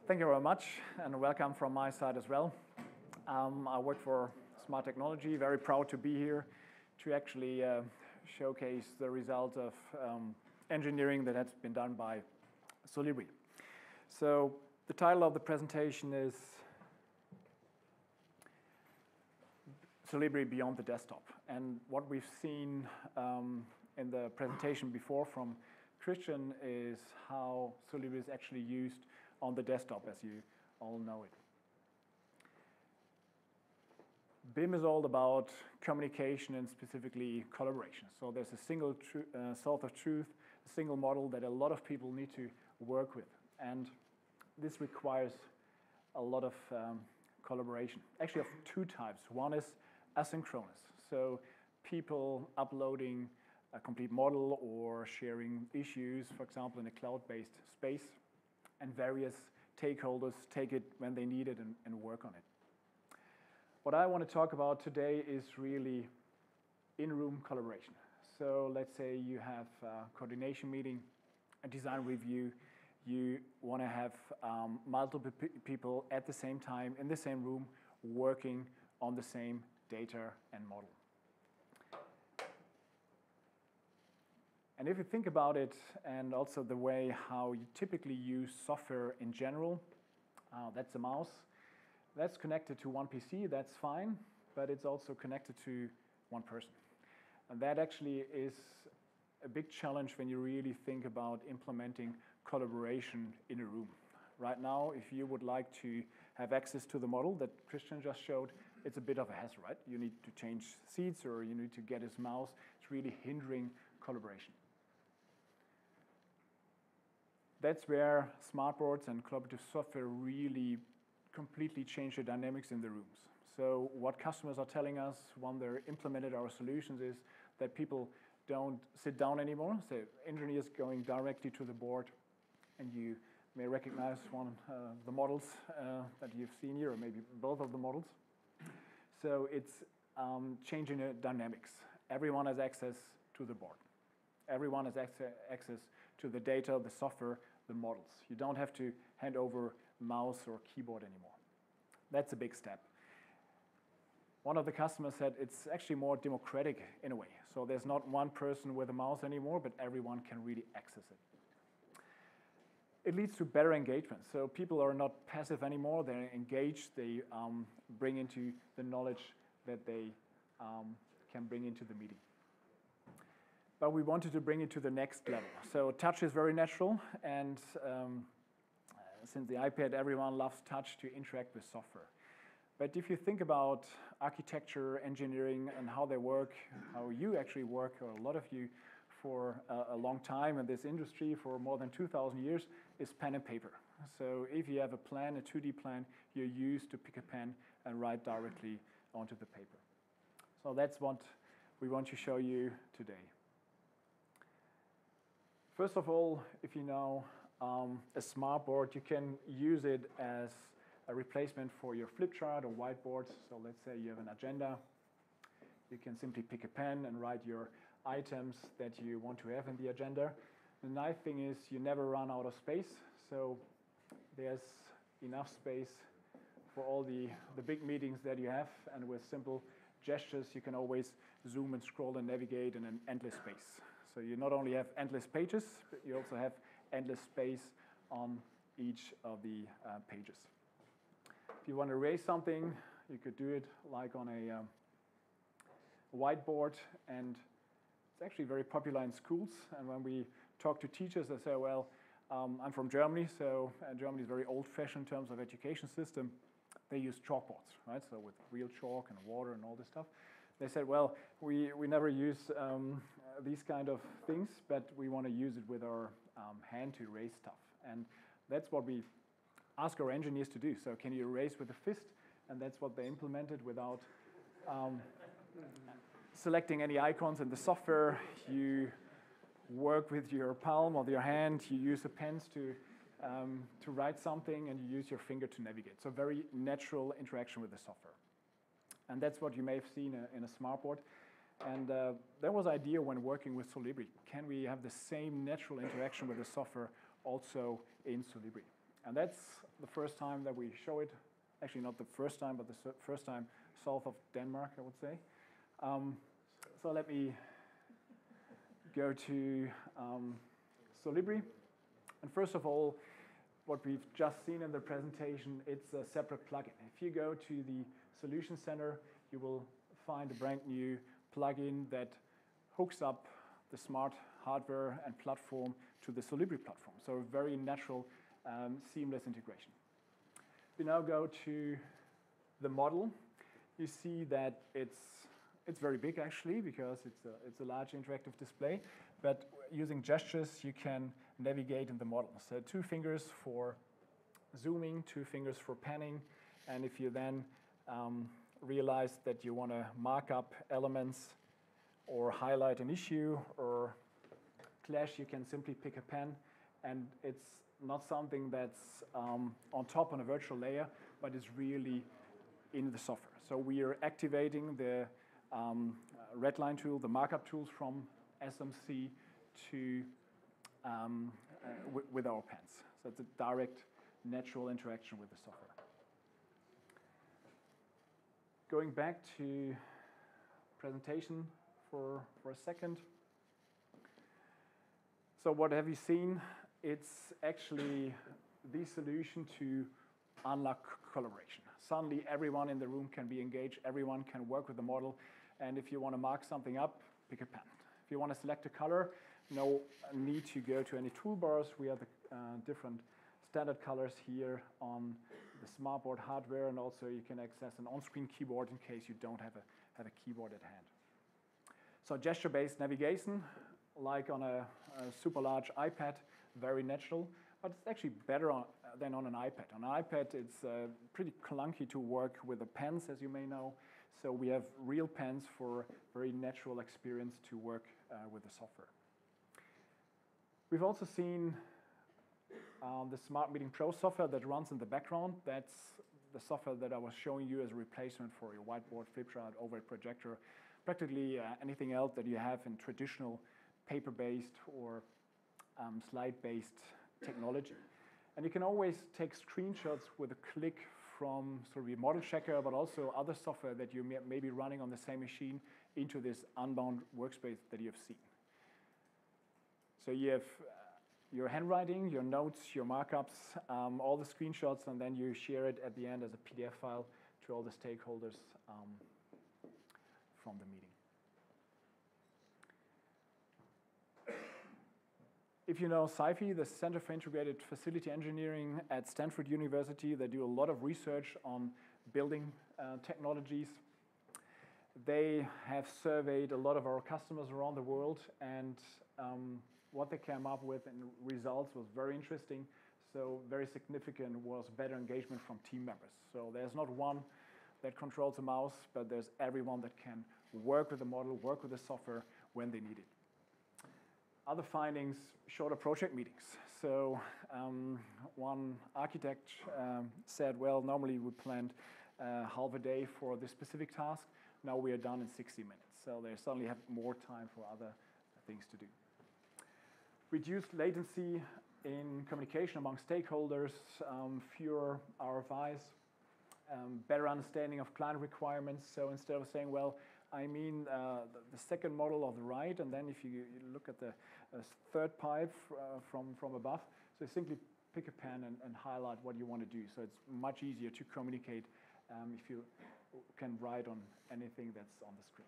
Thank you very much, and welcome from my side as well. I work for Smart Technology, very proud to be here to actually showcase the result of engineering that has been done by Solibri. So the title of the presentation is Solibri Beyond the Desktop. And what we've seen in the presentation before from Christian is how Solibri is actually used on the desktop, as you all know it. BIM is all about communication and specifically collaboration. So there's a single source of truth, a single model that a lot of people need to work with. And this requires a lot of collaboration, actually of two types. One is asynchronous, so people uploading a complete model or sharing issues, for example, in a cloud-based space, and various stakeholders take it when they need it and work on it. What I want to talk about today is really in-room collaboration. So let's say you have a coordination meeting, a design review, you want to have multiple people at the same time in the same room working on the same data and model. And if you think about it, and also the way how you typically use software in general, that's a mouse. That's connected to one PC, that's fine, but it's also connected to one person. And that actually is a big challenge when you really think about implementing collaboration in a room. Right now, if you would like to have access to the model that Christian just showed, it's a bit of a hassle, right? You need to change seats or you need to get his mouse. It's really hindering collaboration. That's where smartboards and collaborative software really completely change the dynamics in the rooms. So what customers are telling us when they're implemented our solutions is that people don't sit down anymore. So engineers going directly to the board, and you may recognize one of the models that you've seen here, or maybe both of the models. So it's changing the dynamics. Everyone has access to the board. Everyone has access to the data, the software, the models. You don't have to hand over mouse or keyboard anymore. That's a big step. One of the customers said it's actually more democratic in a way. So there's not one person with a mouse anymore, but everyone can really access it. It leads to better engagement. So people are not passive anymore. They're engaged. They bring into the knowledge that they can bring into the meeting. But we wanted to bring it to the next level. So touch is very natural, and since the iPad, everyone loves touch to interact with software. But if you think about architecture, engineering, and how they work, how you actually work, or a lot of you for a long time in this industry, for more than 2,000 years, is pen and paper. So if you have a plan, a 2D plan, you're used to pick a pen and write directly onto the paper. So that's what we want to show you today. First of all, if you know a smartboard, you can use it as a replacement for your flip chart or whiteboard. So let's say you have an agenda. You can simply pick a pen and write your items that you want to have in the agenda. The nice thing is you never run out of space. So there's enough space for all the big meetings that you have. And with simple gestures, you can always zoom and scroll and navigate in an endless space. So you not only have endless pages, but you also have endless space on each of the pages. If you want to erase something, you could do it like on a whiteboard, and it's actually very popular in schools. And when we talk to teachers, they say, well, I'm from Germany, so Germany is very old-fashioned in terms of education system. They use chalkboards, right? So with real chalk and water and all this stuff. They said, well, we never use these kind of things, but we want to use it with our hand to erase stuff. And that's what we ask our engineers to do. So can you erase with a fist? And that's what they implemented without selecting any icons in the software. You work with your palm of your hand. You use the pens to write something, and you use your finger to navigate. So very natural interaction with the software. And that's what you may have seen in a smartboard. And there was an idea when working with Solibri. Can we have the same natural interaction with the software also in Solibri? And that's the first time that we show it. Actually, not the first time, but the first time south of Denmark, I would say. So let me go to Solibri. And first of all, what we've just seen in the presentation, it's a separate plugin. If you go to the Solution Center, you will find a brand new plugin that hooks up the smart hardware and platform to the Solibri platform. So a very natural, seamless integration. We now go to the model. You see that it's very big actually, because it's a large interactive display. But using gestures, you can navigate in the model. So 2 fingers for zooming, 2 fingers for panning. And if you then realize that you want to mark up elements or highlight an issue or clash, you can simply pick a pen. And it's not something that's on top on a virtual layer, but it's really in the software. So we are activating the redline tool, the markup tools from SMC to with our pens. So it's a direct, natural interaction with the software. Going back to presentation for a second. So what have you seen? It's actually the solution to unlock collaboration. Suddenly everyone in the room can be engaged, everyone can work with the model, and if you want to mark something up, pick a pen. If you want to select a color, no need to go to any toolbars. We have the different standard colors here on the smartboard hardware, and also you can access an on-screen keyboard in case you don't have a keyboard at hand. So gesture-based navigation, like on a super large iPad, very natural, but it's actually better than on an iPad. On an iPad, it's pretty clunky to work with the pens, as you may know. So we have real pens for very natural experience to work with the software. We've also seen the Smart Meeting Pro software that runs in the background. That's the software that I was showing you as a replacement for your whiteboard, flip chart, overhead projector, practically anything else that you have in traditional paper-based or slide-based technology. And you can always take screenshots with a click from sort of your model checker, but also other software that you may be running on the same machine into this unbound workspace that you have seen. So you have your handwriting, your notes, your markups, all the screenshots, and then you share it at the end as a PDF file to all the stakeholders from the meeting. If you know SciFi, the Center for Integrated Facility Engineering at Stanford University, they do a lot of research on building technologies. They have surveyed a lot of our customers around the world, and what they came up with in results was very interesting. So very significant was better engagement from team members. So there's not one that controls the mouse, but there's everyone that can work with the model, work with the software when they need it. Other findings, shorter project meetings. So one architect said, well, normally we planned half a day for this specific task. Now we are done in 60 minutes. So they suddenly have more time for other things to do. Reduced latency in communication among stakeholders, fewer RFIs, better understanding of client requirements. So instead of saying, well, I mean the second model on the right, and then if you look at the third pipe from above, so simply pick a pen and highlight what you want to do. So it's much easier to communicate if you can write on anything that's on the screen.